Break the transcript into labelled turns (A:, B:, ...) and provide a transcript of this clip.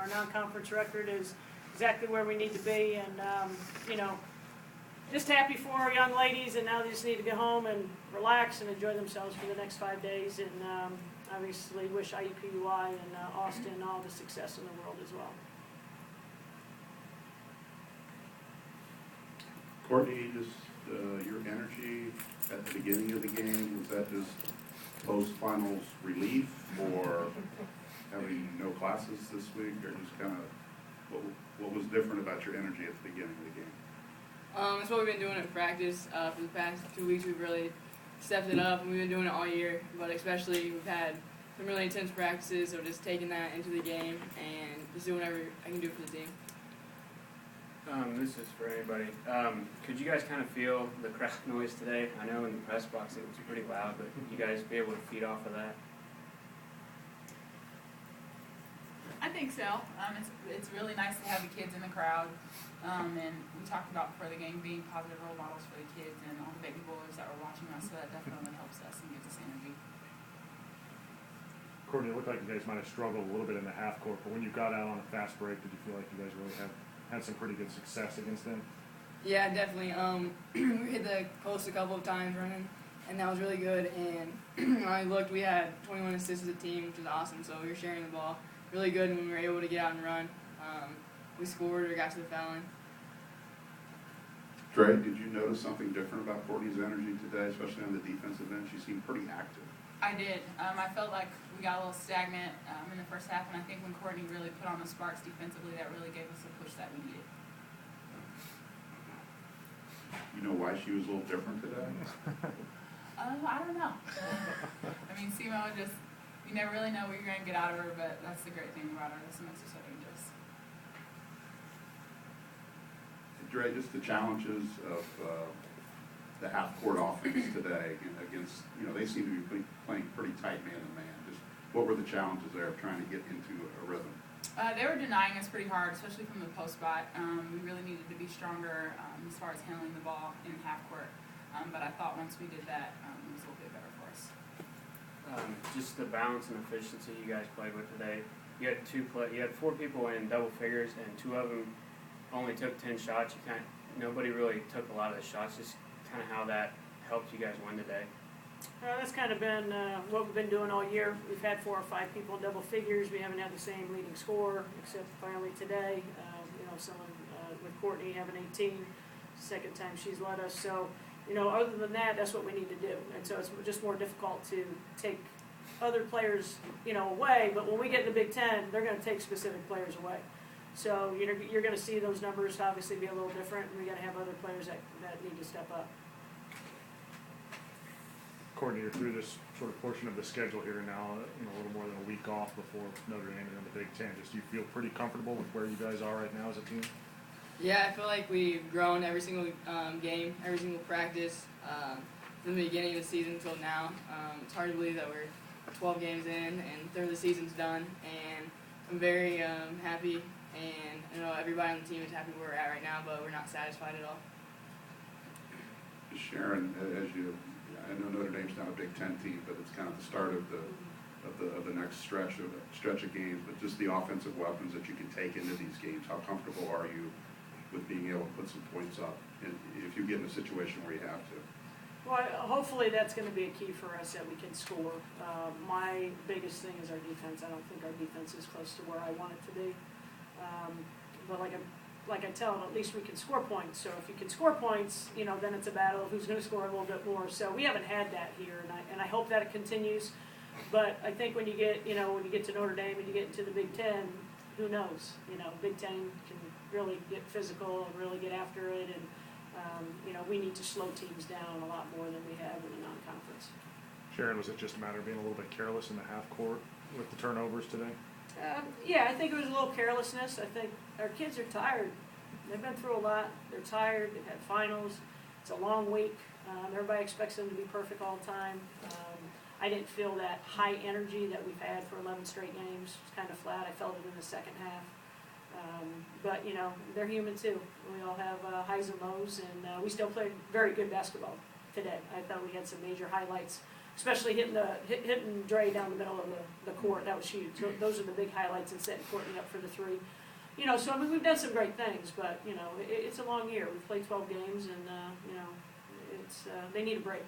A: Our non-conference record is exactly where we need to be, and just happy for our young ladies, and now they just need to go home and relax and enjoy themselves for the next 5 days, and obviously wish IUPUI and Austin all the success in the world as well.
B: Courtney, just your energy at the beginning of the game, was that just post-finals relief, or having no classes this week, or just kind of what was different about your energy at the beginning of the game?
C: It's what we've been doing in practice for the past 2 weeks. We've really stepped it up, and we've been doing it all year, but especially we've had some really intense practices, so just taking that into the game and just doing whatever I can do for the team.
D: This is for anybody. Could you guys kind of feel the crowd noise today? I know in the press box it was pretty loud, but could you guys be able to feed off of that?
E: I think so. It's really nice to have the kids in the crowd, and we talked about before the game being positive role models for the kids and all the baby boys that were watching us, so that definitely helps us and gives us energy.
F: Courtney, it looked like you guys might have struggled a little bit in the half court, but when you got out on a fast break, did you feel like you guys really had some pretty good success against them?
C: Yeah, definitely. We hit the post a couple of times running, and that was really good. And when I looked, we had 21 assists as a team, which was awesome. So we were sharing the ball really good, and when we were able to get out and run, we scored or got to the foul line.
B: Drey, did you notice something different about Courtney's energy today, especially on the defensive end? She seemed pretty active.
E: I did. I felt like we got a little stagnant in the first half, and I think when Courtney really put on the sparks defensively, that really gave us the push that we needed.
B: You know why she was a little different today?
E: I don't know. I mean, Simo you never really know what you're going to get out of her, but that's the great thing about her. This makes her so dangerous.
B: Drey, just the challenges of the half-court offense today against, they seem to be playing pretty tight man-to-man. Just what were the challenges there of trying to get into a rhythm?
E: They were denying us pretty hard, especially from the post spot. We really needed to be stronger as far as handling the ball in half court. But I thought once we did that, it was a little bit better for us.
D: Just the balance and efficiency you guys played with today. You had 4 people in double figures, and 2 of them only took 10 shots. Nobody really took a lot of the shots. Just kind of how that helped you guys win today.
A: That's kind of been what we've been doing all year. We've had 4 or 5 people in double figures. We haven't had the same leading scorer, except finally today. Someone with Courtney having 18, second time she's led us. So, other than that, that's what we need to do. And so it's just more difficult to take other players, away. But when we get in the Big Ten, they're going to take specific players away. So you're going to see those numbers obviously be a little different, and we got to have other players that need to step up.
F: Courtney, you're through this sort of portion of the schedule here now, a little more than a week off before Notre Dame and the Big Ten. Do you feel pretty comfortable with where you guys are right now as a team?
C: Yeah, I feel like we've grown every single game, every single practice from the beginning of the season until now. It's hard to believe that we're 12 games in and third of the season's done, and I'm very happy, and everybody on the team is happy where we're at right now, but we're not satisfied at all.
B: Sharon, I know Notre Dame's not a Big Ten team, but it's kind of the start of the next stretch of games. But just the offensive weapons that you can take into these games. How comfortable are you with being able to put some points up if you get in a situation where you have to?
A: Well, hopefully that's going to be a key for us, that we can score. My biggest thing is our defense. I don't think our defense is close to where I want it to be. But like I tell them, at least we can score points. So if you can score points, then it's a battle of who's going to score a little bit more. So we haven't had that here, and I hope that it continues. But I think when you get to Notre Dame and you get into the Big Ten, who knows? Big Ten can really get physical and really get after it, and we need to slow teams down a lot more than we have in the non-conference.
F: Sharon, was it just a matter of being a little bit careless in the half court with the turnovers today?
A: Yeah, I think it was a little carelessness. I think our kids are tired. They've been through a lot. They're tired. They've had finals. It's a long week. Everybody expects them to be perfect all the time. I didn't feel that high energy that we've had for 11 straight games. It's kind of flat. I felt it in the second half. But, they're human too. We all have highs and lows, and we still played very good basketball today. I thought we had some major highlights especially hitting Drey down the middle of the court. That was huge. So those are the big highlights, and setting Courtney up for the three. You know, so I mean, we've done some great things, but you know, it's a long year. We've played 12 games, and you know, it's they need a break.